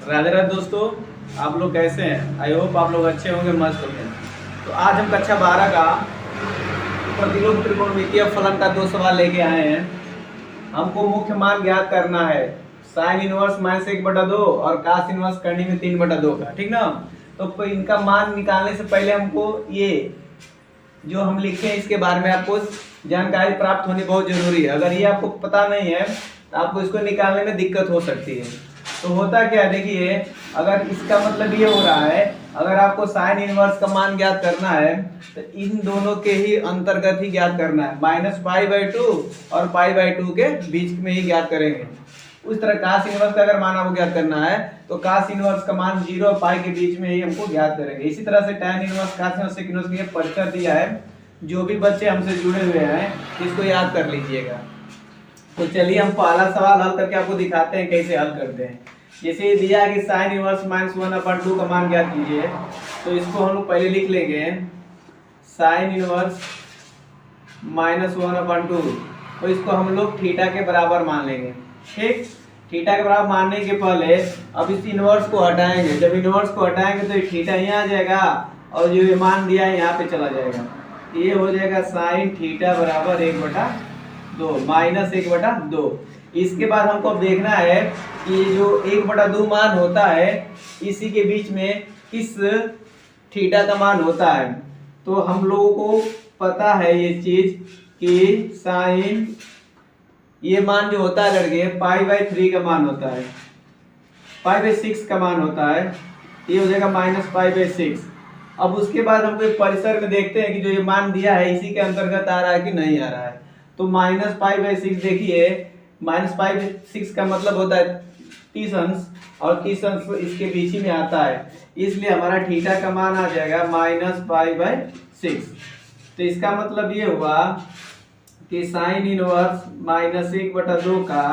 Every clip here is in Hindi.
राधे राधे दोस्तों, आप लोग कैसे हैं? आई होप आप लोग अच्छे होंगे, मस्त होंगे। तो आज हम कक्षा 12 का प्रतिलोम त्रिकोणमितीय फलन का 2 सवाल लेके आए हैं। हमको मुख्य मान ज्ञात करना है साइन इनवर्स माइनस 1/2 और कास इनवर्स करनी में 3/2 का, ठीक ना। तो इनका मान निकालने से पहले हमको ये जो हम लिखे हैं इसके बारे में आपको जानकारी प्राप्त होनी बहुत जरूरी है। अगर ये आपको पता नहीं है तो आपको इसको निकालने में दिक्कत हो सकती है। तो होता क्या है, देखिए, अगर इसका मतलब ये हो रहा है, अगर आपको साइन इनवर्स का मान ज्ञात करना है तो इन दोनों के ही अंतर्गत ही ज्ञात करना है। -π/2 और π/2 के बीच में ही ज्ञात करेंगे। उस तरह कास इनवर्स का अगर मान आपको ज्ञात करना है तो कास इनवर्स का मान 0 और पाई के बीच में ही हमको ज्ञात करेंगे। इसी तरह से tan इनवर्स कास इनवर्स सेक इनवर्स का परिचय दिया है। जो भी बच्चे हमसे जुड़े हुए हैं इसको याद कर लीजिएगा। तो चलिए हम पहला सवाल हल करके आपको दिखाते हैं कैसे हल करते हैं। जैसे ये दिया है कि साइन इनवर्स -1/2 का मान ज्ञात कीजिए, तो इसको हम लोग पहले लिख लेंगे साइन इनवर्स -1/2, तो इसको हम लोग थीटा के बराबर मान लेंगे। ठीक, थीटा के बराबर मानने के पहले अब इस इनवर्स को हटाएंगे। जब इनवर्स को हटाएंगे तो ये थीटा यहाँ आ जाएगा और जो ये मान दिया है यहाँ पे चला जाएगा। ये हो जाएगा साइन थीटा बराबर 1/2 -1/2। इसके बाद हमको अब देखना है कि ये जो 1/2 मान होता है इसी के बीच में किस थीटा का मान होता है। तो हम लोगों को पता है ये चीज कि साइन ये मान जो होता है लड़के π/3 का मान होता है, π/6 का मान होता है। ये हो जाएगा -π/6। अब उसके बाद हमको एक परिसर में देखते हैं कि जो ये मान दिया है इसी के अंतर्गत आ रहा है कि नहीं आ रहा है। तो -π/6 देखिए, -π/6 का मतलब होता है 30 अंश और 30 अंश इसके बीच ही में आता है, इसलिए हमारा थीटा का मान आ जाएगा -π/6। तो इसका मतलब ये हुआ कि साइन इनवर्स -1/2 का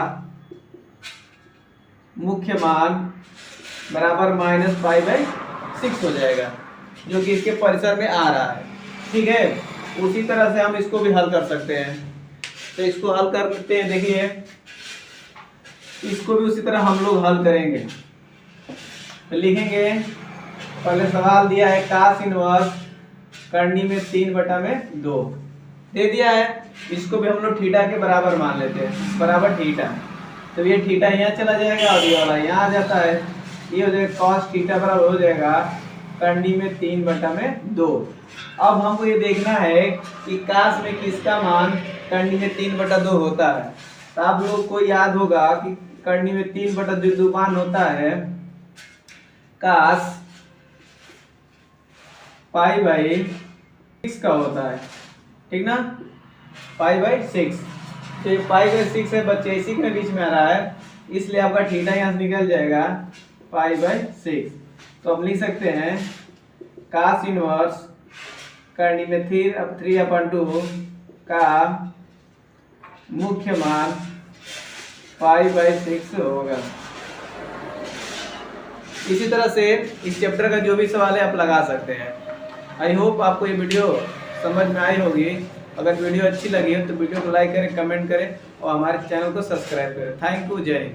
मुख्य मान बराबर -π/6 हो जाएगा, जो कि इसके परिसर में आ रहा है। ठीक है, उसी तरह से हम इसको भी हल कर सकते हैं। तो इसको हल कर लेते हैं। देखिए, इसको भी उसी तरह हम लोग हल करेंगे। तो लिखेंगे, पहले सवाल दिया है कास इनवर्स करनी में 3/2 दे दिया है। इसको भी हम लोग थीटा के बराबर मान लेते हैं, बराबर थीटा। तो ये थीटा यहाँ चला जाएगा और ये वाला यहाँ आ जाता है। ये हो जाएगा cos थीटा बराबर हो जाएगा करनी में 3/2। अब हमको ये देखना है कि कास में किसका मान करनी में 3/2 होता है। तो आप लोग को याद होगा कि करनी में 3/2 मान होता है कास π/6 का होता है, ठीक ना, π/6। तो ये π/6 है बच्चे, इसी के बीच में आ रहा है, इसलिए आपका थीटा यहाँ से निकल जाएगा π/6। तो हम लिख सकते हैं कास इनवर्स करनी में 3/2 का मुख्य मान π/6 होगा। इसी तरह से इस चैप्टर का जो भी सवाल है आप लगा सकते हैं। आई होप आपको ये वीडियो समझ में आई होगी। अगर वीडियो अच्छी लगी हो तो वीडियो को लाइक करें, कमेंट करें और हमारे चैनल को सब्सक्राइब करें। थैंक यू, जय हिंद।